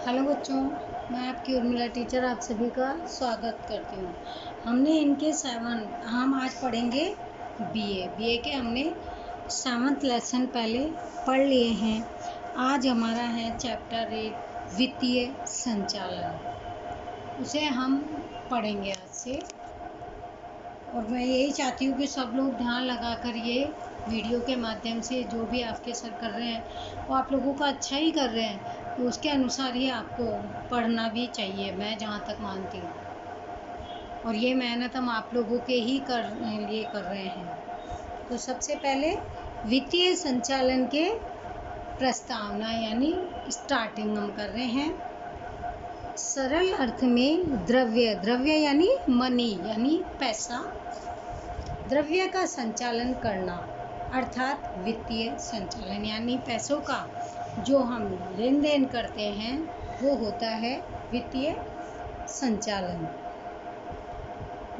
Hello बच्चों, मैं आपकी उर्मिला टीचर आप सभी का स्वागत करती हूँ। हमने इनके हम आज पढ़ेंगे बीए के हमने 7th लेसन पहले पढ़ लिए हैं। आज हमारा है चैप्टर 8 वित्तीय संचालन, उसे हम पढ़ेंगे आज से। और मैं यही चाहती हूँ कि सब लोग ध्यान लगाकर ये वीडियो के माध्यम से जो भी आपके सर कर रहे हैं वो आप लोगों का अच्छा ही कर रहे हैं, तो उसके अनुसार ही आपको पढ़ना भी चाहिए, मैं जहाँ तक मानती हूँ। और ये मेहनत हम आप लोगों के ही लिए कर रहे हैं। तो सबसे पहले वित्तीय संचालन के प्रस्तावना यानी स्टार्टिंग हम कर रहे हैं। सरल अर्थ में द्रव्य यानी मनी यानी पैसा, द्रव्य का संचालन करना अर्थात वित्तीय संचालन यानी पैसों का जो हम लेन देन करते हैं वो होता है वित्तीय संचालन।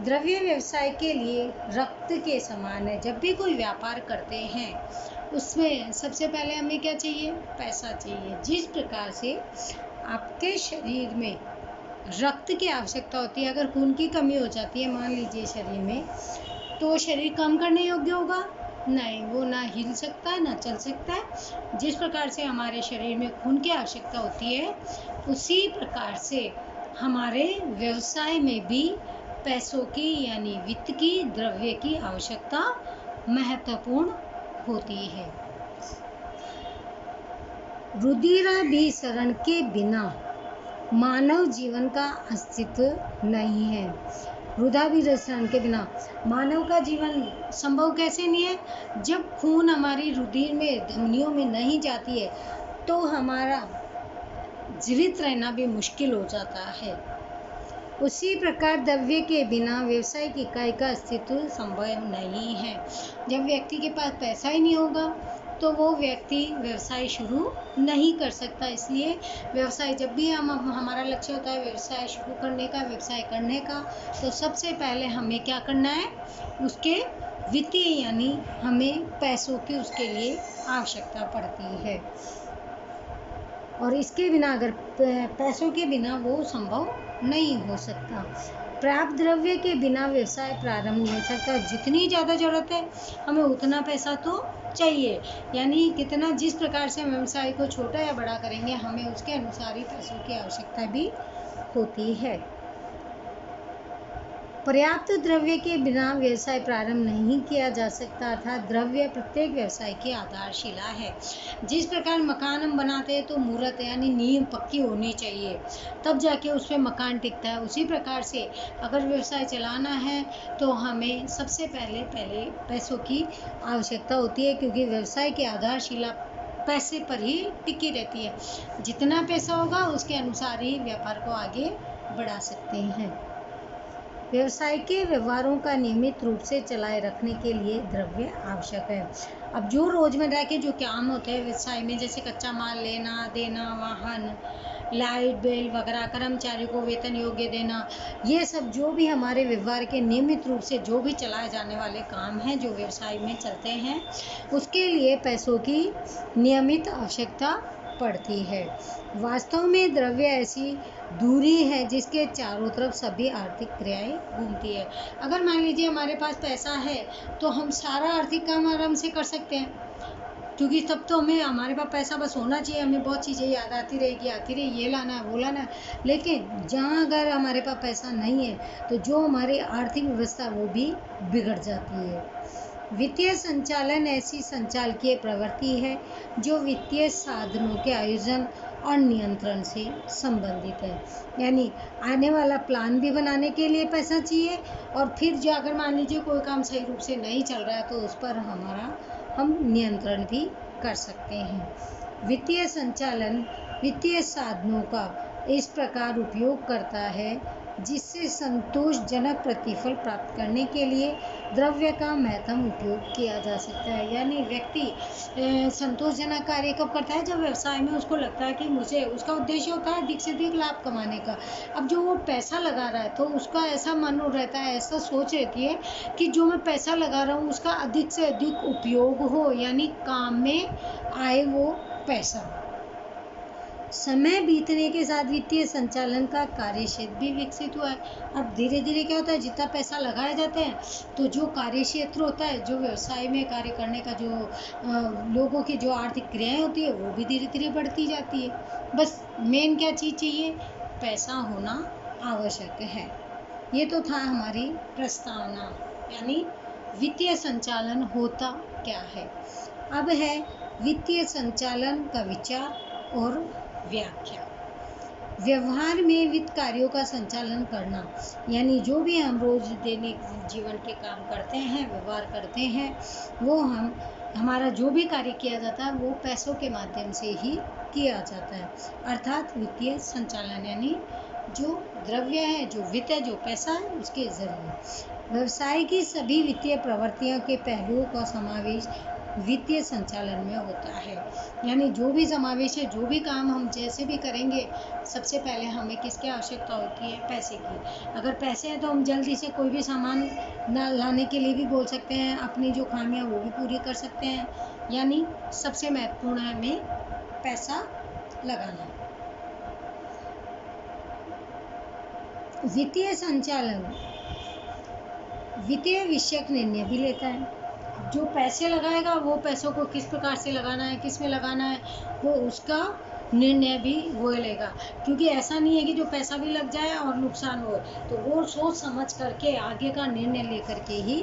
द्रव्य व्यवसाय के लिए रक्त के समान है। जब भी कोई व्यापार करते हैं उसमें सबसे पहले हमें क्या चाहिए? पैसा चाहिए। जिस प्रकार से आपके शरीर में रक्त की आवश्यकता होती है, अगर खून की कमी हो जाती है मान लीजिए शरीर में, तो शरीर काम करने योग्य होगा नहीं, वो ना हिल सकता है ना चल सकता है। जिस प्रकार से हमारे शरीर में खून की आवश्यकता होती है उसी प्रकार से हमारे व्यवसाय में भी पैसों की यानी वित्त की, द्रव्य की आवश्यकता महत्वपूर्ण होती है। रुधिराभिसरण के बिना मानव जीवन का अस्तित्व नहीं है। रुधिराभिसरण के बिना मानव का जीवन संभव कैसे नहीं है? जब खून हमारी रुधिर में, धमनियों में नहीं जाती है तो हमारा जीवित रहना भी मुश्किल हो जाता है। उसी प्रकार द्रव्य के बिना व्यवसायिक इकाई का अस्तित्व संभव नहीं है। जब व्यक्ति के पास पैसा ही नहीं होगा तो वो व्यक्ति व्यवसाय शुरू नहीं कर सकता। इसलिए व्यवसाय जब भी हमारा लक्ष्य होता है व्यवसाय शुरू करने का, व्यवसाय करने का, तो सबसे पहले हमें क्या करना है? उसके वित्तीय यानी हमें पैसों की उसके लिए आवश्यकता पड़ती है। और इसके बिना, अगर पैसों के बिना वो संभव नहीं हो सकता। प्राप्त द्रव्य के बिना व्यवसाय प्रारंभ नहीं हो सकता। जितनी ज़्यादा ज़रूरत है हमें उतना पैसा तो चाहिए, यानी कितना, जिस प्रकार से हम व्यवसाय को छोटा या बड़ा करेंगे हमें उसके अनुसार ही पैसों की आवश्यकता भी होती है। पर्याप्त द्रव्य के बिना व्यवसाय प्रारंभ नहीं किया जा सकता, अर्थात द्रव्य प्रत्येक व्यवसाय की आधारशिला है। जिस प्रकार मकान हम बनाते हैं तो मूर्त यानी नींव पक्की होनी चाहिए, तब जाके उस पर मकान टिकता है। उसी प्रकार से अगर व्यवसाय चलाना है तो हमें सबसे पहले पैसों की आवश्यकता होती है, क्योंकि व्यवसाय की आधारशिला पैसे पर ही टिकी रहती है। जितना पैसा होगा उसके अनुसार ही व्यापार को आगे बढ़ा सकते हैं। व्यवसाय के व्यवहारों का नियमित रूप से चलाए रखने के लिए द्रव्य आवश्यक है। अब जो रोजमर्रा के जो काम होते हैं व्यवसाय में, जैसे कच्चा माल लेना देना, वाहन, लाइट बिल वगैरह, कर्मचारियों को वेतन योग्य देना, ये सब जो भी हमारे व्यवहार के नियमित रूप से जो भी चलाए जाने वाले काम हैं जो व्यवसाय में चलते हैं, उसके लिए पैसों की नियमित आवश्यकता पड़ती है। वास्तव में द्रव्य ऐसी दूरी है जिसके चारों तरफ सभी आर्थिक क्रियाएं घूमती है। अगर मान लीजिए हमारे पास पैसा है तो हम सारा आर्थिक काम आराम से कर सकते हैं, क्योंकि तब तो हमारे पास पैसा बस होना चाहिए, हमें बहुत चीज़ें याद आती रहेगी, ये लाना है वो लाना है। लेकिन जहाँ अगर हमारे पास पैसा नहीं है तो जो हमारी आर्थिक व्यवस्था वो भी बिगड़ जाती है। वित्तीय संचालन ऐसी संचालकीय प्रवृत्ति है जो वित्तीय साधनों के आयोजन और नियंत्रण से संबंधित है। यानी आने वाला प्लान भी बनाने के लिए पैसा चाहिए, और फिर जो अगर मान लीजिए कोई काम सही रूप से नहीं चल रहा है तो उस पर हम नियंत्रण भी कर सकते हैं। वित्तीय संचालन वित्तीय साधनों का इस प्रकार उपयोग करता है जिससे संतोषजनक प्रतिफल प्राप्त करने के लिए द्रव्य का महत्तम उपयोग किया जा सकता है। यानी व्यक्ति संतोषजनक कार्य कब करता है? जब व्यवसाय में उसको लगता है कि मुझे, उसका उद्देश्य होता है अधिक से अधिक लाभ कमाने का। अब जो वो पैसा लगा रहा है तो उसका ऐसा मन रहता है, ऐसा सोच रहती है कि जो मैं पैसा लगा रहा हूँ उसका अधिक से अधिक उपयोग हो, यानी काम में आए वो पैसा। समय बीतने के साथ वित्तीय संचालन का कार्यक्षेत्र भी विकसित हुआ है। अब धीरे धीरे क्या होता है, जितना पैसा लगाए जाते हैं तो जो कार्यक्षेत्र होता है, जो व्यवसाय में कार्य करने का जो लोगों की जो आर्थिक क्रियाएं होती है वो भी धीरे धीरे बढ़ती जाती है। बस मेन क्या चीज़ चाहिए, पैसा होना आवश्यक है। ये तो था हमारी प्रस्तावना, यानी वित्तीय संचालन होता क्या है। अब है वित्तीय संचालन का विचार और व्याख्या। व्यवहार में वित्त कार्यों का संचालन करना, यानी जो भी हम रोज दैनिक जीवन के काम करते हैं, व्यवहार करते हैं, वो हमारा जो भी कार्य किया जाता है वो पैसों के माध्यम से ही किया जाता है। अर्थात वित्तीय संचालन यानी जो द्रव्य है, जो वित्त है, जो पैसा है, उसके जरिए व्यवसाय की सभी वित्तीय प्रवृत्तियों के पहलुओं का समावेश वित्तीय संचालन में होता है। यानी जो भी समावेश है, जो भी काम हम जैसे भी करेंगे, सबसे पहले हमें किसकी आवश्यकता होती है, पैसे की। अगर पैसे हैं तो हम जल्दी से कोई भी सामान न लाने के लिए भी बोल सकते हैं, अपनी जो खामियां वो भी पूरी कर सकते हैं। यानी सबसे महत्वपूर्ण है हमें पैसा लगाना। वित्तीय संचालन वित्तीय विषयक निर्णय भी लेता है। जो पैसे लगाएगा वो पैसों को किस प्रकार से लगाना है, किस में लगाना है, वो उसका निर्णय भी वो लेगा। क्योंकि ऐसा नहीं है कि जो पैसा भी लग जाए और नुकसान हो, तो वो सोच समझ करके आगे का निर्णय लेकर के ही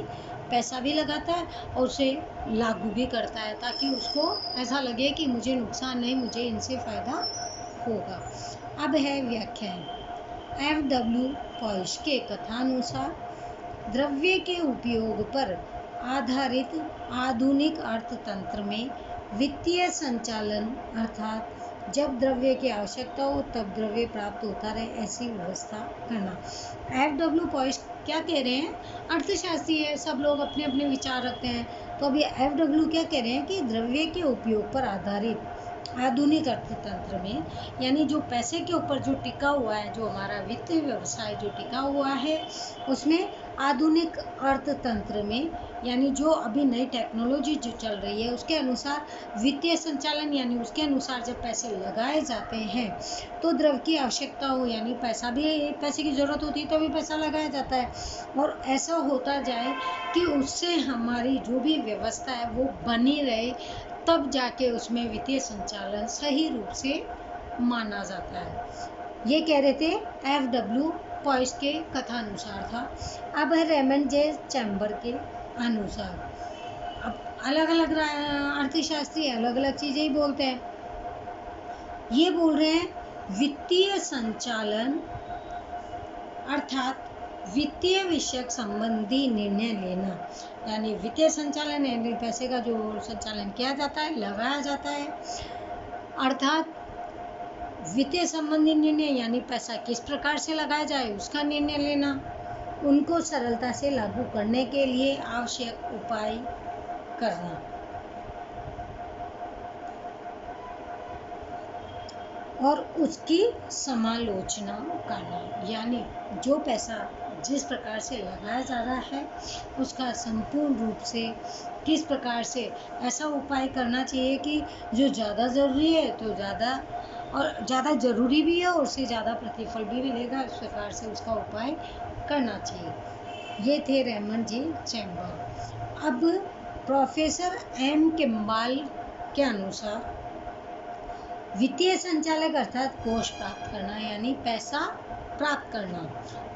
पैसा भी लगाता है और उसे लागू भी करता है, ताकि उसको ऐसा लगे कि मुझे नुकसान नहीं, मुझे इनसे फ़ायदा होगा। अब है व्याख्याएं। F.W. पॉइश के कथानुसार द्रव्य के उपयोग पर आधारित आधुनिक अर्थतंत्र में वित्तीय संचालन अर्थात जब द्रव्य की आवश्यकता हो तब द्रव्य प्राप्त होता रहे, ऐसी व्यवस्था करना। F.W. पॉइश क्या कह रहे हैं, अर्थशास्त्री है, सब लोग अपने अपने विचार रखते हैं। तो अभी F.W. क्या कह रहे हैं कि द्रव्य के उपयोग पर आधारित आधुनिक अर्थतंत्र में, यानी जो पैसे के ऊपर जो टिका हुआ है, जो हमारा वित्तीय व्यवसाय जो टिका हुआ है, उसमें आधुनिक अर्थतंत्र में, यानी जो अभी नई टेक्नोलॉजी जो चल रही है उसके अनुसार वित्तीय संचालन, यानी उसके अनुसार जब पैसे लगाए जाते हैं तो द्रव्य की आवश्यकता हो, यानी पैसे की ज़रूरत होती है तभी पैसा लगाया जाता है, और ऐसा होता जाए कि उससे हमारी जो भी व्यवस्था है वो बनी रहे, तब जाके उसमें वित्तीय संचालन सही रूप से माना जाता है। ये कह रहे थे F.W. पॉइश के कथानुसार था। अब है रेमंड जे चैम्बर के अनुसार। अब अलग अलग अर्थशास्त्री अलग अलग चीज़ें ही बोलते हैं। ये बोल रहे हैं वित्तीय संचालन अर्थात वित्तीय विषयक संबंधी निर्णय लेना, यानी वित्तीय संचालन यानी पैसे का जो संचालन किया जाता है, लगाया जाता है, अर्थात वित्तीय संबंधी निर्णय यानी पैसा किस प्रकार से लगाया जाए उसका निर्णय लेना, उनको सरलता से लागू करने के लिए आवश्यक उपाय करना, और उसकी समालोचना करना, यानी जो पैसा जिस प्रकार से लगाया जा रहा है उसका संपूर्ण रूप से किस प्रकार से ऐसा उपाय करना चाहिए कि जो ज़्यादा ज़रूरी है तो ज़्यादा, और ज़्यादा ज़रूरी भी है और उससे ज़्यादा प्रतिफल भी मिलेगा, इस प्रकार से उसका उपाय करना चाहिए। ये थे रेमंड जे चैम्बर। अब प्रोफेसर एम किम्बाल के अनुसार वित्तीय संचालक अर्थात कोष प्राप्त करना, यानी पैसा प्राप्त करना।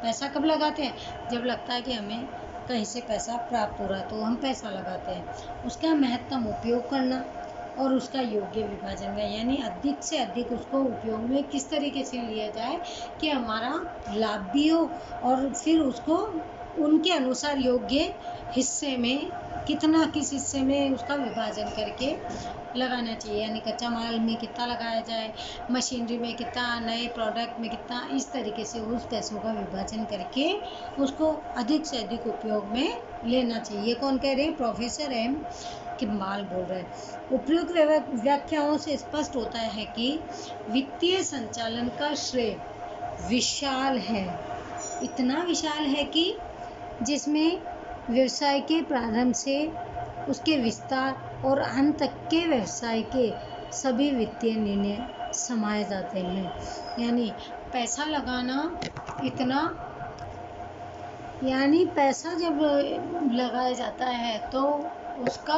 पैसा कब लगाते हैं, जब लगता है कि हमें कहीं से पैसा प्राप्त हो रहा है तो हम पैसा लगाते हैं। उसका महत्तम उपयोग करना और उसका योग्य विभाजन का, यानी अधिक से अधिक उसको उपयोग में किस तरीके से लिया जाए कि हमारा लाभ भी हो, और फिर उसको उनके अनुसार योग्य हिस्से में कितना, किस हिस्से में उसका विभाजन करके लगाना चाहिए, यानी कच्चा माल में कितना लगाया जाए, मशीनरी में कितना, नए प्रोडक्ट में कितना, इस तरीके से उस पैसों का विभाजन करके उसको अधिक से अधिक उपयोग में लेना चाहिए। कौन कह रहे हैं, प्रोफेसर एम किम्बाल बोल रहे हैं। उपयुक्त व्याख्याओं से स्पष्ट होता है कि वित्तीय संचालन का श्रेय विशाल है, इतना विशाल है कि जिसमें व्यवसाय के प्रारंभ से उसके विस्तार और अंत तक के व्यवसाय के सभी वित्तीय निर्णय समाये जाते हैं। यानी पैसा लगाना इतना, यानी पैसा जब लगाया जाता है तो उसका,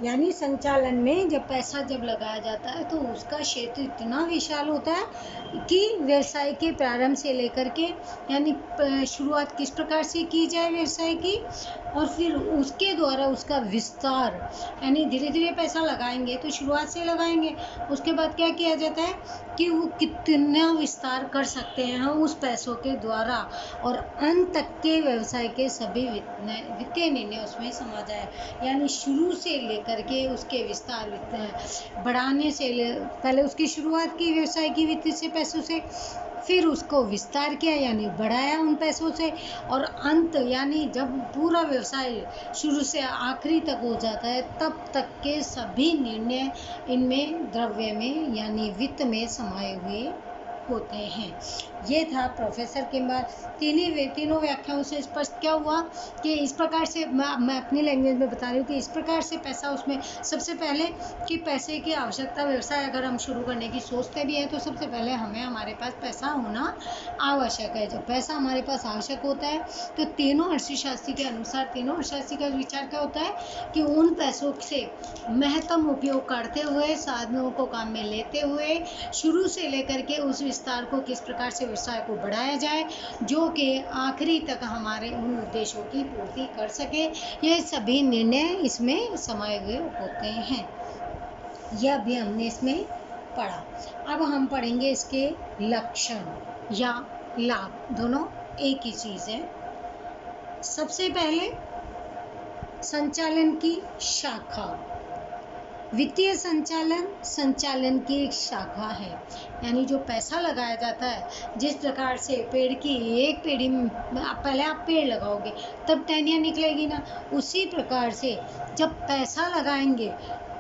यानी संचालन में जब पैसा जब लगाया जाता है तो उसका क्षेत्र इतना विशाल होता है कि व्यवसाय के प्रारंभ से लेकर के, यानी शुरुआत किस प्रकार से की जाए व्यवसाय की, और फिर उसके द्वारा उसका विस्तार, यानी धीरे धीरे पैसा लगाएंगे तो शुरुआत से लगाएंगे, उसके बाद क्या किया जाता है कि वो कितना विस्तार कर सकते हैं हम उस पैसों के द्वारा, और अंत तक के व्यवसाय के सभी वित्तीय निर्णय उसमें समा जाए। यानी शुरू से लेकर के उसके विस्तार बढ़ाने से पहले उसकी शुरुआत की व्यवसाय की वित्त से पैसों से, फिर उसको विस्तार किया यानी बढ़ाया उन पैसों से, और अंत यानी जब पूरा व्यवसाय शुरू से आखिरी तक हो जाता है तब तक के सभी निर्णय इनमें द्रव्य में यानी वित्त में समाये हुए होते हैं। ये था प्रोफेसर किम्बार। तीनों व्याख्याओं से स्पष्ट क्या हुआ कि इस प्रकार से मैं अपनी लैंग्वेज में बता रही हूँ कि इस प्रकार से पैसा उसमें, सबसे पहले कि पैसे की आवश्यकता, व्यवसाय अगर हम शुरू करने की सोचते भी हैं तो सबसे पहले हमें हमारे पास पैसा होना आवश्यक है। जब पैसा हमारे पास आवश्यक होता है तो तीनों अर्थशास्त्री के अनुसार, तीनों अर्थशास्त्री का विचार क्या होता है कि उन पैसों से महत्तम उपयोग करते हुए, साधनों को काम में लेते हुए, शुरू से लेकर के उस विस्तार को किस प्रकार से व्यवसाय को बढ़ाया जाए जो कि आखिरी तक हमारे उन उद्देश्यों की पूर्ति कर सके, ये सभी निर्णय इसमें समाये हुए होते हैं। यह भी हमने इसमें पढ़ा। अब हम पढ़ेंगे इसके लक्षण या लाभ, दोनों एक ही चीज़ है। सबसे पहले संचालन की शाखा। वित्तीय संचालन की एक शाखा है, यानी जो पैसा लगाया जाता है, जिस प्रकार से पेड़ की एक पेड़ी में पहले आप पेड़ लगाओगे तब टहनियाँ निकलेगी ना, उसी प्रकार से जब पैसा लगाएंगे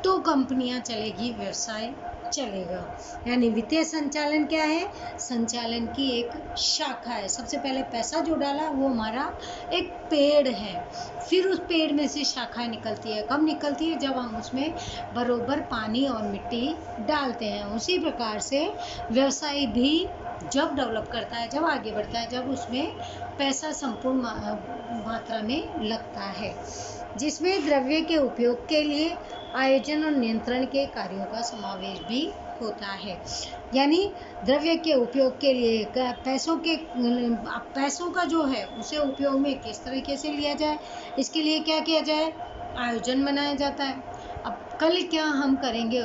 तो कंपनियां चलेगी, व्यवसाय चलेगा। यानी वित्तीय संचालन क्या है? संचालन की एक शाखा है। सबसे पहले पैसा जो डाला वो हमारा एक पेड़ है, फिर उस पेड़ में से शाखाएं निकलती है। कब निकलती है? जब हम उसमें बरोबर पानी और मिट्टी डालते हैं। उसी प्रकार से व्यवसाय भी जब डेवलप करता है, जब आगे बढ़ता है, जब उसमें पैसा संपूर्ण मात्रा में लगता है, जिसमें द्रव्य के उपयोग के लिए आयोजन और नियंत्रण के कार्यों का समावेश भी होता है। यानी द्रव्य के उपयोग के लिए पैसों का जो है उसे उपयोग में किस तरीके से लिया जाए, इसके लिए क्या किया जाए? आयोजन बनाया जाता है। अब कल क्या हम करेंगे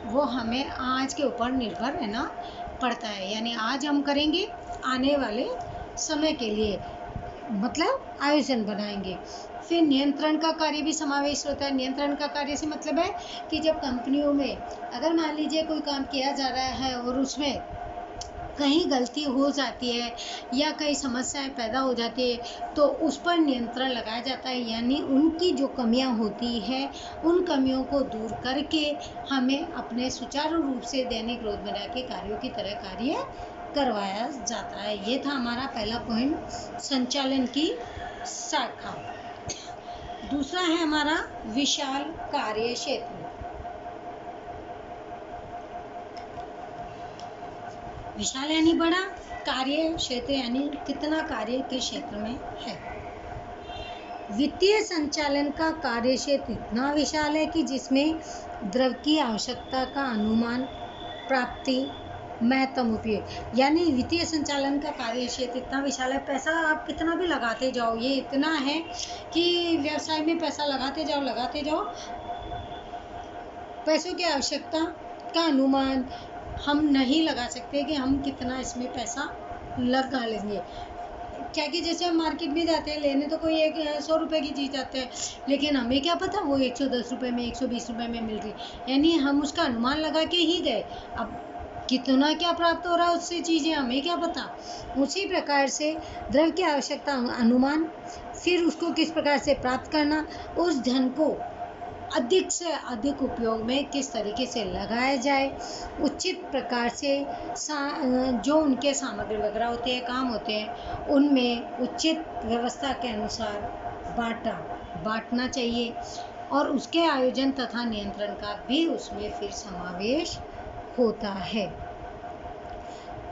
वो हमें आज के ऊपर निर्भर रहना पड़ता है। यानी आज हम करेंगे आने वाले समय के लिए, मतलब आयोजन बनाएंगे। फिर नियंत्रण का कार्य भी समावेश होता है। नियंत्रण का कार्य से मतलब है कि जब कंपनियों में अगर मान लीजिए कोई काम किया जा रहा है और उसमें कहीं गलती हो जाती है या कई समस्याएं पैदा हो जाती है तो उस पर नियंत्रण लगाया जाता है। यानी उनकी जो कमियां होती है उन कमियों को दूर करके हमें अपने सुचारू रूप से दैनिक रोजमर्रा के कार्यों की तरह कार्य करवाया जाता है। ये था हमारा पहला पॉइंट, संचालन की शाखा। दूसरा है हमारा विशाल कार्य क्षेत्र। विशाल यानी बड़ा, कार्य क्षेत्र यानी कितना कार्य के क्षेत्र में है। वित्तीय संचालन का कार्य क्षेत्र इतना विशाल है कि जिसमें द्रव्य की आवश्यकता का अनुमान, प्राप्ति, महत्तम उपयोग, यानी वित्तीय संचालन का कार्य क्षेत्र इतना विशाल है, पैसा आप कितना भी लगाते जाओ, ये इतना है कि व्यवसाय में पैसा लगाते जाओ, पैसों की आवश्यकता का अनुमान हम नहीं लगा सकते कि हम कितना इसमें पैसा लगा लेंगे। क्या कि जैसे हम मार्केट में जाते हैं लेने, तो कोई 100 रुपये की चीज़ आते हैं, लेकिन हमें क्या पता वो 110 रुपये में, 120 रुपये में मिल रही, यानी हम उसका अनुमान लगा के ही गए। अब कितना क्या प्राप्त हो रहा है उससे चीज़ें हमें क्या पता। उसी प्रकार से द्रव्य की आवश्यकता अनुमान, फिर उसको किस प्रकार से प्राप्त करना, उस धन को अधिक से अधिक उपयोग में किस तरीके से लगाया जाए, उचित प्रकार से जो उनके सामग्री वगैरह होते हैं, काम होते हैं, उनमें उचित व्यवस्था के अनुसार बांटना चाहिए। और उसके आयोजन तथा नियंत्रण का भी उसमें फिर समावेश होता है।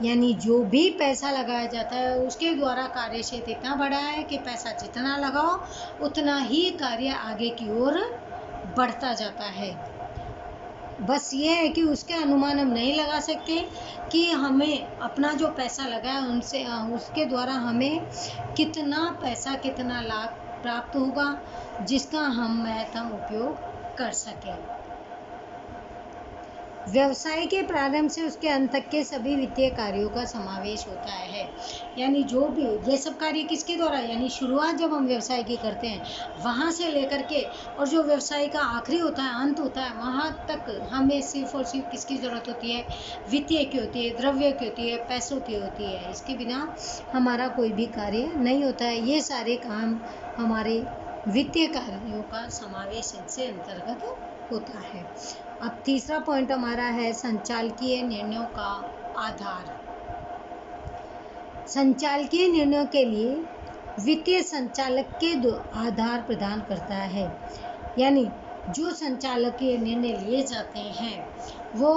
यानी जो भी पैसा लगाया जाता है उसके द्वारा कार्य क्षेत्र इतना बड़ा है कि पैसा जितना लगाओ उतना ही कार्य आगे की ओर बढ़ता जाता है। बस ये है कि उसके अनुमान हम नहीं लगा सकते कि हमें अपना जो पैसा लगा है उनसे उसके द्वारा हमें कितना पैसा, कितना लाभ प्राप्त होगा जिसका हम महत्तम उपयोग कर सकें। व्यवसाय के प्रारंभ से उसके अंत तक के सभी वित्तीय कार्यों का समावेश होता है। यानी जो भी ये सब कार्य किसके द्वारा, यानी शुरुआत जब हम व्यवसाय की करते हैं वहाँ से लेकर के और जो व्यवसाय का आखिरी होता है, अंत होता है, वहाँ तक हमें सिर्फ और सिर्फ किसकी ज़रूरत होती है? वित्तीय की होती है, द्रव्य की होती है, पैसों की होती है। इसके बिना हमारा कोई भी कार्य नहीं होता है। ये सारे काम हमारे वित्तीय कार्यों का समावेश इनसे अंतर्गत होता है। अब तीसरा पॉइंट हमारा है संचालकीय निर्णयों का आधार। संचालकीय निर्णयों के लिए वित्तीय संचालक के आधार प्रदान करता है। यानी जो संचालकीय निर्णय लिए जाते हैं वो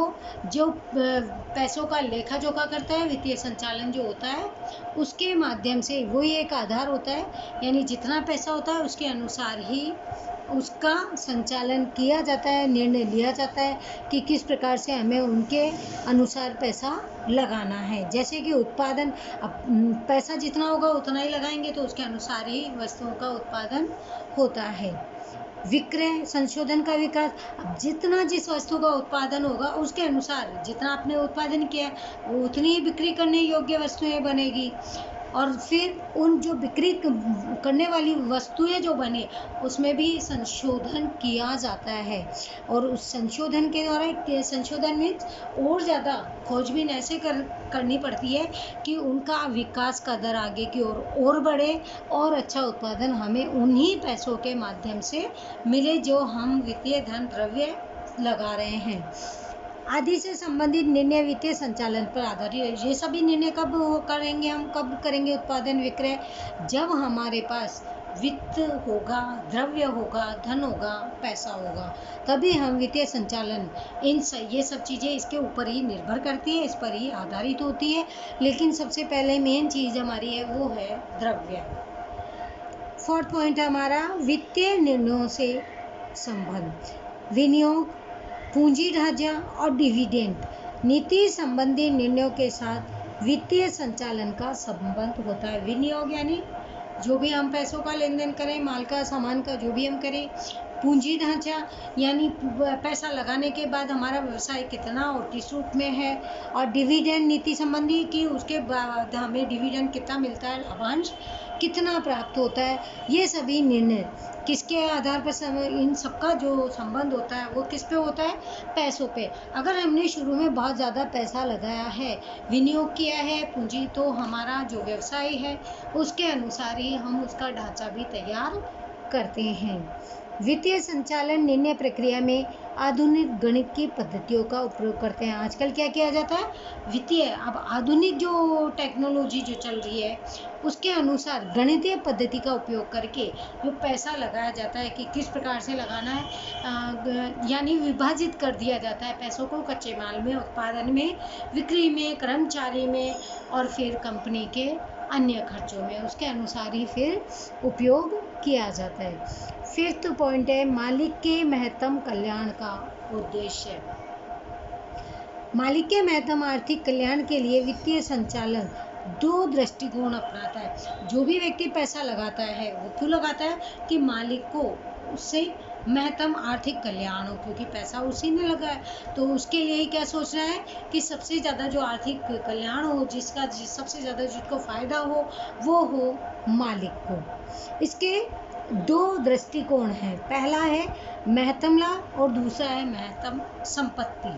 जो पैसों का लेखा जोखा करता है, वित्तीय संचालन जो होता है उसके माध्यम से वही एक आधार होता है। यानी जितना पैसा होता है उसके अनुसार ही उसका संचालन किया जाता है, निर्णय लिया जाता है कि किस प्रकार से हमें उनके अनुसार पैसा लगाना है। जैसे कि उत्पादन, अब पैसा जितना होगा उतना ही लगाएंगे तो उसके अनुसार ही वस्तुओं का उत्पादन होता है। विक्रय, संशोधन का विकास, अब जितना जिस वस्तु का उत्पादन होगा उसके अनुसार जितना आपने उत्पादन किया उतनी ही बिक्री करने योग्य वस्तुएं बनेगी। और फिर उन जो बिक्री करने वाली वस्तुएं जो बने उसमें भी संशोधन किया जाता है। और उस संशोधन के द्वारा, संशोधन में और ज़्यादा खोजबीन ऐसे करनी पड़ती है कि उनका विकास का दर आगे की ओर और बढ़े और अच्छा उत्पादन हमें उन्हीं पैसों के माध्यम से मिले जो हम वित्तीय धन द्रव्य लगा रहे हैं। आदि से संबंधित निर्णय वित्तीय संचालन पर आधारित है। ये सभी निर्णय कब करेंगे हम, कब करेंगे उत्पादन विक्रय? जब हमारे पास वित्त होगा, द्रव्य होगा, धन होगा, पैसा होगा, तभी हम वित्तीय संचालन ये सब चीज़ें इसके ऊपर ही निर्भर करती है, इस पर ही आधारित होती है। लेकिन सबसे पहले मेन चीज़ हमारी है वो है द्रव्य। फोर्थ पॉइंट हमारा वित्तीय निर्णयों से संबंध, विनियोग, पूंजी ढांचा और डिविडेंड नीति संबंधी निर्णयों के साथ वित्तीय संचालन का संबंध होता है। विनियोग यानी जो भी हम पैसों का लेन देन करें, माल का, सामान का, जो भी हम करें। पूंजी ढांचा यानी पैसा लगाने के बाद हमारा व्यवसाय कितना और किस रूप में है। और डिविडेंड नीति संबंधी कि उसके बाद हमें डिविडेंड कितना मिलता है, लाभांश कितना प्राप्त होता है। ये सभी निर्णय किसके आधार पर, इन सबका जो संबंध होता है वो किस पे होता है? पैसों पे। अगर हमने शुरू में बहुत ज़्यादा पैसा लगाया है, विनियोग किया है पूंजी, तो हमारा जो व्यवसाय है उसके अनुसार ही हम उसका ढांचा भी तैयार करते हैं। वित्तीय संचालन निर्णय प्रक्रिया में आधुनिक गणित की पद्धतियों का उपयोग करते हैं। आजकल क्या किया जाता है? वित्तीय, अब आधुनिक जो टेक्नोलॉजी जो चल रही है उसके अनुसार गणितीय पद्धति का उपयोग करके जो पैसा लगाया जाता है कि किस प्रकार से लगाना है, यानी विभाजित कर दिया जाता है पैसों को कच्चे माल में, उत्पादन में, बिक्री में, कर्मचारी में और फिर कंपनी के अन्य खर्चों में। उसके अनुसार ही फिर उपयोग किया जाता है। फिफ्थ पॉइंट है मालिक के महत्तम कल्याण का उद्देश्य। मालिक के महत्तम आर्थिक कल्याण के लिए वित्तीय संचालन दो दृष्टिकोण अपनाता है। जो भी व्यक्ति पैसा लगाता है वो क्यों लगाता है? कि मालिक को उससे महत्तम आर्थिक कल्याण हो, क्योंकि पैसा उसी ने लगा है। तो उसके लिए क्या सोचना है कि सबसे ज़्यादा जो आर्थिक कल्याण हो, सबसे ज़्यादा जिसको फ़ायदा हो वो हो मालिक को। इसके दो दृष्टिकोण हैं, पहला है महत्तम लाभ और दूसरा है महत्तम संपत्ति।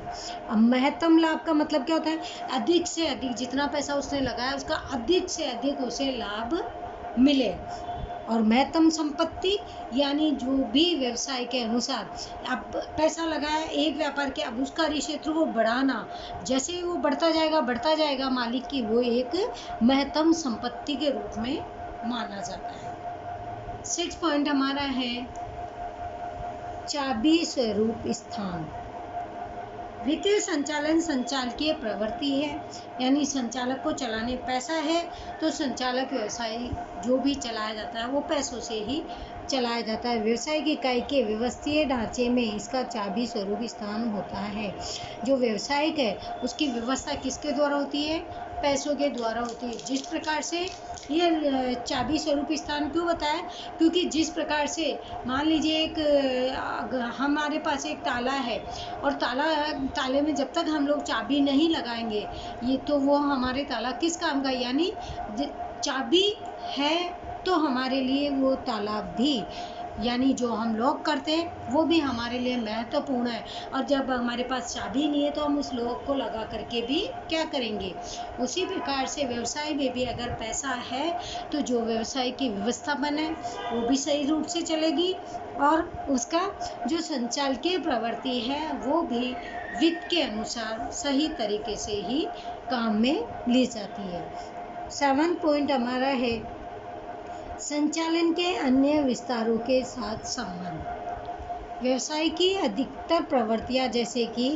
अब महत्तम लाभ का मतलब क्या होता है? अधिक से अधिक, जितना पैसा उसने लगाया उसका अधिक से अधिक उसे लाभ मिले। और महत्तम संपत्ति यानी जो भी व्यवसाय के अनुसार, अब पैसा लगाया एक व्यापार के, अब उसका क्षेत्र को बढ़ाना, जैसे ही वो बढ़ता जाएगा मालिक की, वो एक महत्तम संपत्ति के रूप में माना जाता है। 6 पॉइंट हमारा है चाबी स्वरूप स्थान। वित्तीय संचालन संचालकीय प्रवृत्ति है, यानी संचालक को चलाने पैसा है तो संचालक व्यवसाय जो भी चलाया जाता है वो पैसों से ही चलाया जाता है। व्यवसायिक इकाई के व्यवस्थीय ढांचे में इसका चाबी स्वरूप स्थान होता है। जो व्यवसायिक है उसकी व्यवस्था किसके द्वारा होती है? पैसों के द्वारा होती है। जिस प्रकार से ये चाबी स्वरूप स्थान क्यों बताया? क्योंकि जिस प्रकार से मान लीजिए हमारे पास एक ताला है और ताले में जब तक हम लोग चाबी नहीं लगाएंगे ये तो वो हमारे ताला किस काम का, यानी चाबी है तो हमारे लिए वो ताला भी, यानी जो हम लॉक करते हैं वो भी हमारे लिए महत्वपूर्ण है। और जब हमारे पास चाबी नहीं है तो हम उस लॉक को लगा करके भी क्या करेंगे। उसी प्रकार से व्यवसाय में भी अगर पैसा है तो जो व्यवसाय की व्यवस्थापन है वो भी सही रूप से चलेगी और उसका जो संचालकीय प्रवृत्ति है वो भी वित्त के अनुसार सही तरीके से ही काम में ली जाती है। 7 पॉइंट हमारा है संचालन के अन्य विस्तारों के साथ संबंध। व्यवसाय की अधिकतर प्रवृत्तियां जैसे कि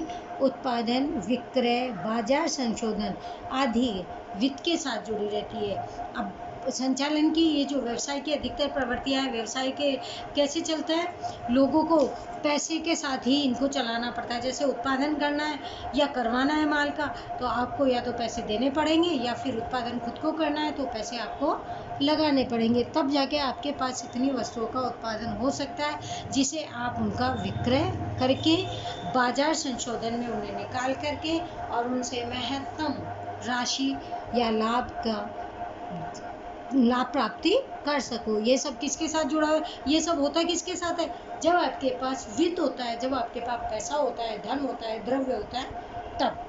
उत्पादन, विक्रय, बाजार संशोधन आदि वित्त के साथ जुड़ी रहती है। अब संचालन की ये जो व्यवसाय की अधिकतर प्रवृत्तियां हैं, व्यवसाय के कैसे चलता है, लोगों को पैसे के साथ ही इनको चलाना पड़ता है। जैसे उत्पादन करना है या करवाना है माल का तो आपको या तो पैसे देने पड़ेंगे या फिर उत्पादन खुद को करना है तो पैसे आपको लगाने पड़ेंगे, तब जाके आपके पास इतनी वस्तुओं का उत्पादन हो सकता है जिसे आप उनका विक्रय करके बाजार संशोधन में उन्हें निकाल करके और उनसे महत्तम राशि या लाभ प्राप्ति कर सको। ये सब किसके साथ जुड़ा है? ये सब होता किसके साथ है? जब आपके पास वित्त होता है, जब आपके पास पैसा होता है, धन होता है, द्रव्य होता है, तब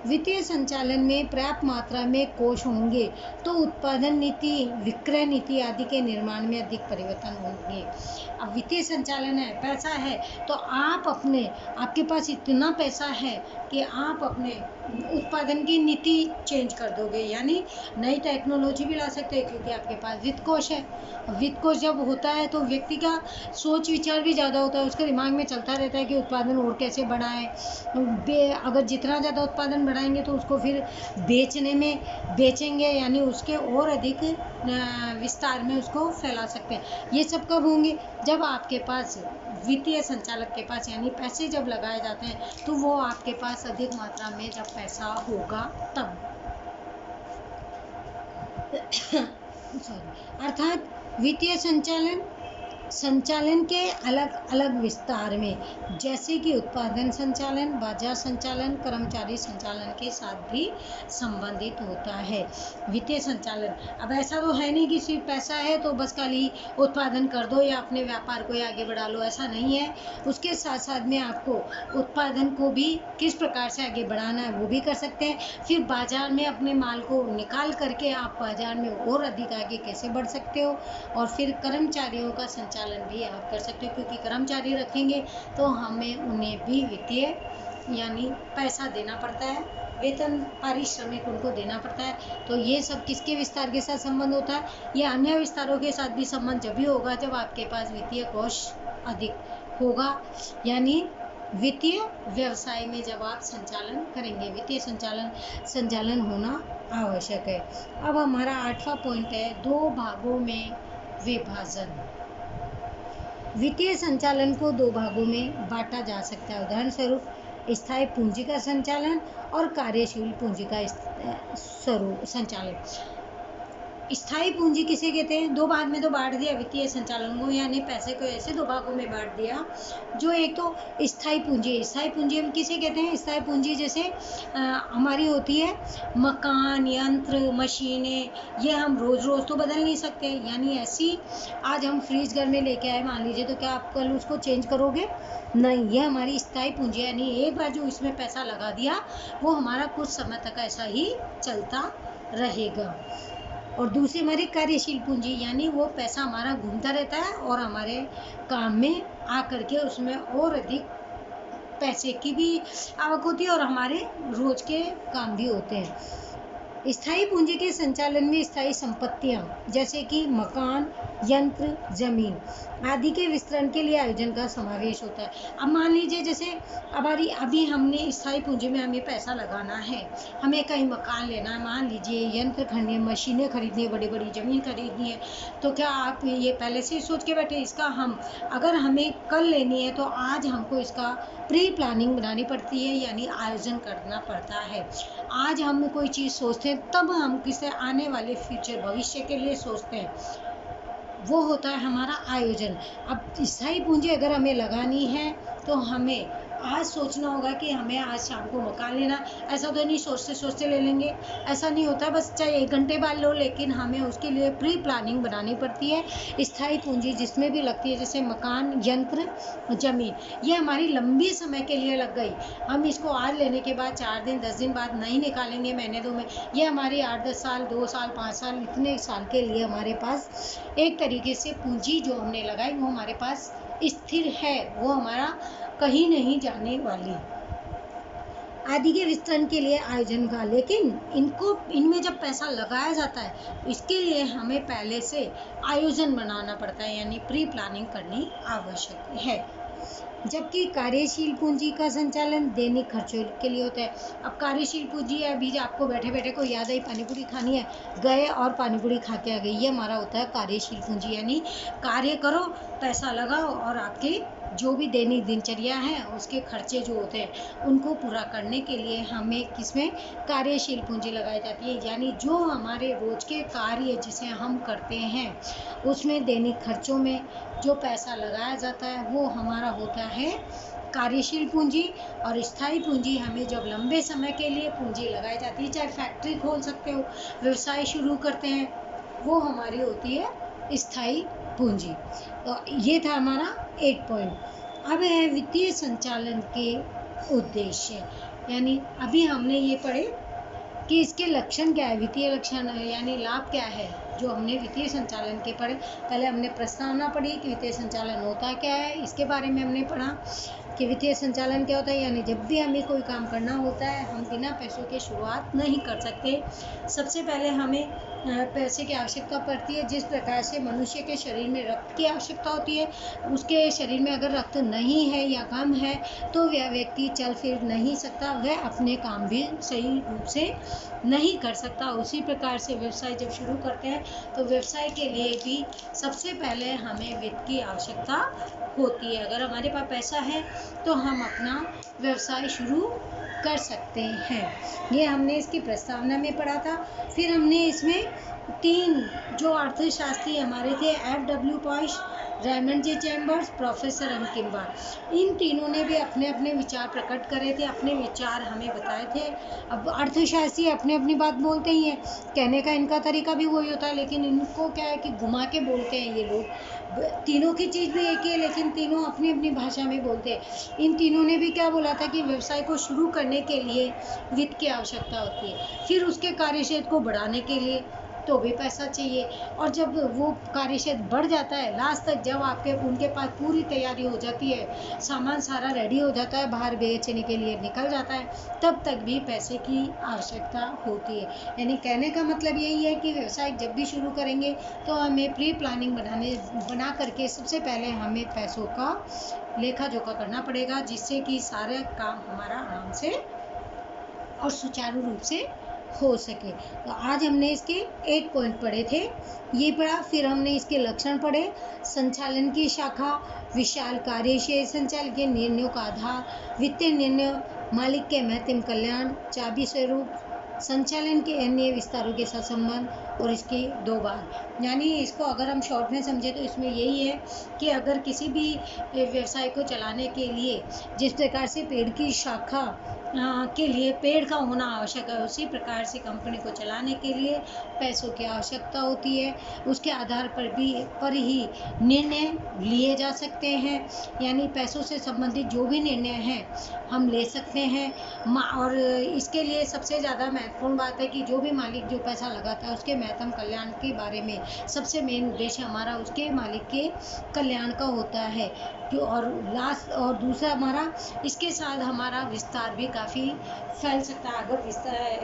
वित्तीय संचालन में पर्याप्त मात्रा में कोष होंगे तो उत्पादन नीति, विक्रय नीति आदि के निर्माण में अधिक परिवर्तन होंगे। अब वित्तीय संचालन है, पैसा है तो आपके पास इतना पैसा है कि आप अपने उत्पादन की नीति चेंज कर दोगे, यानी नई टेक्नोलॉजी भी ला सकते हैं क्योंकि आपके पास वित्त कोष है। वित्त कोष जब होता है तो व्यक्ति का सोच विचार भी ज़्यादा होता है, उसके दिमाग में चलता रहता है कि उत्पादन और कैसे बढ़ाएं। अगर जितना ज़्यादा उत्पादन बढ़ाएंगे तो उसको फिर बेचेंगे, यानी उसके और अधिक विस्तार में उसको फैला सकते हैं। ये सब कब होंगे? जब आपके पास वित्तीय संचालक के पास यानी पैसे जब लगाए जाते हैं तो वो आपके पास अधिक मात्रा में जब पैसा होगा तब अर्थात वित्तीय संचालन के अलग अलग विस्तार में जैसे कि उत्पादन संचालन, बाजार संचालन, कर्मचारी संचालन के साथ भी संबंधित होता है। वित्तीय संचालन अब ऐसा तो है नहीं कि सिर्फ पैसा है तो बस खाली उत्पादन कर दो या अपने व्यापार को आगे बढ़ा लो, ऐसा नहीं है। उसके साथ साथ में आपको उत्पादन को भी किस प्रकार से आगे बढ़ाना है वो भी कर सकते हैं। फिर बाजार में अपने माल को निकाल करके आप बाजार में और अधिक आगे कैसे बढ़ सकते हो, और फिर कर्मचारियों का संचालन भी आप कर सकते हो क्योंकि कर्मचारी रखेंगे तो हमें उन्हें भी वित्तीय यानी पैसा देना पड़ता है, वेतन पारिश्रमिक उनको देना पड़ता है। तो ये सब किसके विस्तार के साथ संबंध होता है? ये अन्य विस्तारों के साथ भी संबंध जब भी होगा जब आपके पास वित्तीय कोष अधिक होगा, यानी वित्तीय व्यवसाय में जब आप संचालन करेंगे, वित्तीय संचालन होना आवश्यक है। अब हमारा 8वां पॉइंट है 2 भागों में विभाजन। वित्तीय संचालन को 2 भागों में बांटा जा सकता है। उदाहरण स्वरूप स्थायी पूंजी का संचालन और कार्यशील पूंजी का संचालन। स्थायी पूंजी किसे कहते हैं? 2 भाग में तो बांट दिया वित्तीय संचालन को, यानी पैसे को ऐसे 2 भागों में बांट दिया। जो एक तो स्थायी पूंजी, स्थायी पूंजी हम किसे कहते हैं? स्थायी पूंजी जैसे हमारी होती है मकान, यंत्र, मशीनें, ये हम रोज रोज तो बदल नहीं सकते। यानी ऐसी आज हम फ्रिज घर में लेके आए मान लीजिए, तो क्या आप कल उसको चेंज करोगे? नहीं, ये हमारी स्थायी पूंजी है, यानी एक बार जो इसमें पैसा लगा दिया वो हमारा कुछ समय तक ऐसा ही चलता रहेगा। और दूसरी हमारी कार्यशील पूंजी, यानी वो पैसा हमारा घूमता रहता है और हमारे काम में आकर के उसमें और अधिक पैसे की भी आवक होती है और हमारे रोज के काम भी होते हैं। स्थायी पूंजी के संचालन में स्थायी संपत्तियां जैसे कि मकान, यंत्र, जमीन आदि के विस्तरण के लिए आयोजन का समावेश होता है। अब मान लीजिए जैसे अभी हमने स्थायी पूंजी में हमें पैसा लगाना है, हमें कहीं मकान लेना है, मान लीजिए यंत्र खरीदने, मशीनें खरीदनी है, बड़ी बड़ी ज़मीन खरीदनी है, तो क्या आप ये पहले से ही सोच के बैठे इसका हम अगर हमें कल लेनी है तो आज हमको इसका प्री प्लानिंग बनानी पड़ती है, यानी आयोजन करना पड़ता है। आज हम कोई चीज़ सोचते हैं तब हम किसी आने वाले फ्यूचर भविष्य के लिए सोचते हैं, वो होता है हमारा आयोजन। अब स्थायी पूंजी अगर हमें लगानी है तो हमें आज सोचना होगा कि हमें आज शाम को मकान लेना। ऐसा तो नहीं सोचते सोचते ले लेंगे, ऐसा नहीं होता बस चाहे 1 घंटे बाद लो, लेकिन हमें उसके लिए प्री प्लानिंग बनानी पड़ती है। स्थायी पूंजी जिसमें भी लगती है, जैसे मकान, यंत्र, ज़मीन, ये हमारी लंबी समय के लिए लग गई। हम इसको आज लेने के बाद 4 दिन 10 दिन बाद नहीं निकालेंगे, महीने 2 में, ये हमारी 8-10 साल, 2 साल, 5 साल, इतने साल के लिए हमारे पास एक तरीके से पूंजी जो हमने लगाई वो हमारे पास स्थिर है, वो हमारा कहीं नहीं जाने वाली। आदि के विस्तरण के लिए आयोजन का, लेकिन इनमें जब पैसा लगाया जाता है इसके लिए हमें पहले से आयोजन बनाना पड़ता है, यानी प्री प्लानिंग करनी आवश्यक है। जबकि कार्यशील पूंजी का संचालन दैनिक खर्चों के लिए होता है। अब कार्यशील पूंजी है, अभी आपको बैठे बैठे को याद आई पानी पूरी खानी है, गए और पानी पूरी खा के आ गई, ये हमारा होता है कार्यशील पूंजी, यानी कार्य करो, पैसा लगाओ और आपके जो भी दैनिक दिनचर्या है उसके खर्चे जो होते हैं उनको पूरा करने के लिए हमें किसमें कार्यशील पूंजी लगाई जाती है, यानी जो हमारे रोज के कार्य जिसे हम करते हैं उसमें दैनिक खर्चों में जो पैसा लगाया जाता है वो हमारा होता है कार्यशील पूंजी। और स्थायी पूंजी हमें जब लंबे समय के लिए पूंजी लगाई जाती है, चाहे फैक्ट्री खोल सकते हो, व्यवसाय शुरू करते हैं, वो हमारी होती है स्थायी पूंजी। तो ये था हमारा 8 पॉइंट। अब है वित्तीय संचालन के उद्देश्य, यानी अभी हमने ये पढ़े कि इसके लक्षण क्या है, वित्तीय लक्षण यानी लाभ क्या है, जो हमने वित्तीय संचालन के पढ़े। पहले हमने प्रस्तावना पढ़ी कि वित्तीय संचालन होता क्या है, इसके बारे में हमने पढ़ा कि वित्तीय संचालन क्या होता है, यानी जब भी हमें कोई काम करना होता है हम बिना पैसों के शुरुआत नहीं कर सकते। सबसे पहले हमें पैसे की आवश्यकता पड़ती है। जिस प्रकार से मनुष्य के शरीर में रक्त की आवश्यकता होती है, उसके शरीर में अगर रक्त नहीं है या कम है तो वह व्यक्ति चल फिर नहीं सकता, वह अपने काम भी सही रूप से नहीं कर सकता। उसी प्रकार से व्यवसाय जब शुरू करते हैं तो व्यवसाय के लिए भी सबसे पहले हमें वित्त की आवश्यकता होती है। अगर हमारे पास पैसा है तो हम अपना व्यवसाय शुरू कर सकते हैं। ये हमने इसकी प्रस्तावना में पढ़ा था। फिर हमने इसमें 3 जो अर्थशास्त्री हमारे थे, F.W. पॉश, रेमंड जे चैम्बर्स, प्रोफेसर एम किम्बार, इन तीनों ने भी अपने अपने विचार प्रकट करे थे, अपने विचार हमें बताए थे। अब अर्थशास्त्री अपनी अपनी बात बोलते ही हैं, कहने का इनका तरीका भी वही होता है, लेकिन इनको क्या है कि घुमा के बोलते हैं ये लोग। तीनों की चीज़ भी एक ही है लेकिन तीनों अपनी अपनी भाषा में बोलते हैं। इन तीनों ने भी क्या बोला था कि व्यवसाय को शुरू करने के लिए वित्त की आवश्यकता होती है, फिर उसके कार्यक्षेत्र को बढ़ाने के लिए तो भी पैसा चाहिए, और जब वो कार्यक्षेत्र बढ़ जाता है, लास्ट तक जब उनके पास पूरी तैयारी हो जाती है, सामान सारा रेडी हो जाता है, बाहर बेचने के लिए निकल जाता है, तब तक भी पैसे की आवश्यकता होती है। यानी कहने का मतलब यही है कि व्यवसाय जब भी शुरू करेंगे तो हमें प्री प्लानिंग बना करके सबसे पहले हमें पैसों का लेखा जोखा करना पड़ेगा, जिससे कि सारा काम हमारा आराम से और सुचारू रूप से हो सके। तो आज हमने इसके 8 पॉइंट पढ़े थे, ये पढ़ा। फिर हमने इसके लक्षण पढ़े, संचालन की शाखा, विशाल कार्यशेष, संचालन के निर्णयों का आधार, वित्तीय निर्णय, मालिक के महत्तम कल्याण, चाबी स्वरूप, संचालन के अन्य विस्तारों के साथ संबंध, और इसके 2 भाग। यानी इसको अगर हम शॉर्ट में समझे तो इसमें यही है कि अगर किसी भी व्यवसाय को चलाने के लिए जिस प्रकार से पेड़ की शाखा के लिए पेड़ का होना आवश्यक है, उसी प्रकार से कंपनी को चलाने के लिए पैसों की आवश्यकता होती है। उसके आधार पर ही निर्णय लिए जा सकते हैं, यानी पैसों से संबंधित जो भी निर्णय हैं हम ले सकते हैं। और इसके लिए सबसे ज़्यादा महत्वपूर्ण बात है कि जो भी मालिक जो पैसा लगाता है उसके महत्तम कल्याण के बारे में सबसे मेन उद्देश्य हमारा उसके मालिक के कल्याण का होता है। और दूसरा हमारा इसके साथ हमारा विस्तार भी काफ़ी फैल सकता है। अगर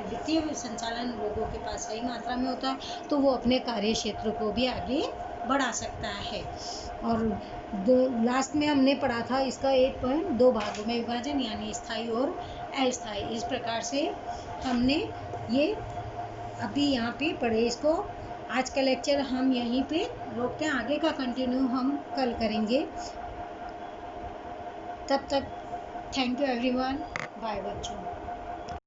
वित्तीय संचालन लोगों के पास सही मात्रा में होता है तो वो अपने कार्य क्षेत्र को भी आगे बढ़ा सकता है। और लास्ट में हमने पढ़ा था इसका 1 पॉइंट 2 भागों में विभाजन, यानी स्थायी और अस्थायी। इस प्रकार से हमने ये अभी यहाँ पे पढ़े इसको। आज का लेक्चर हम यहीं पे रोकते हैं, आगे का कंटिन्यू हम कल करेंगे। तब तक थैंक यू एवरीवन, बाय बच्चों।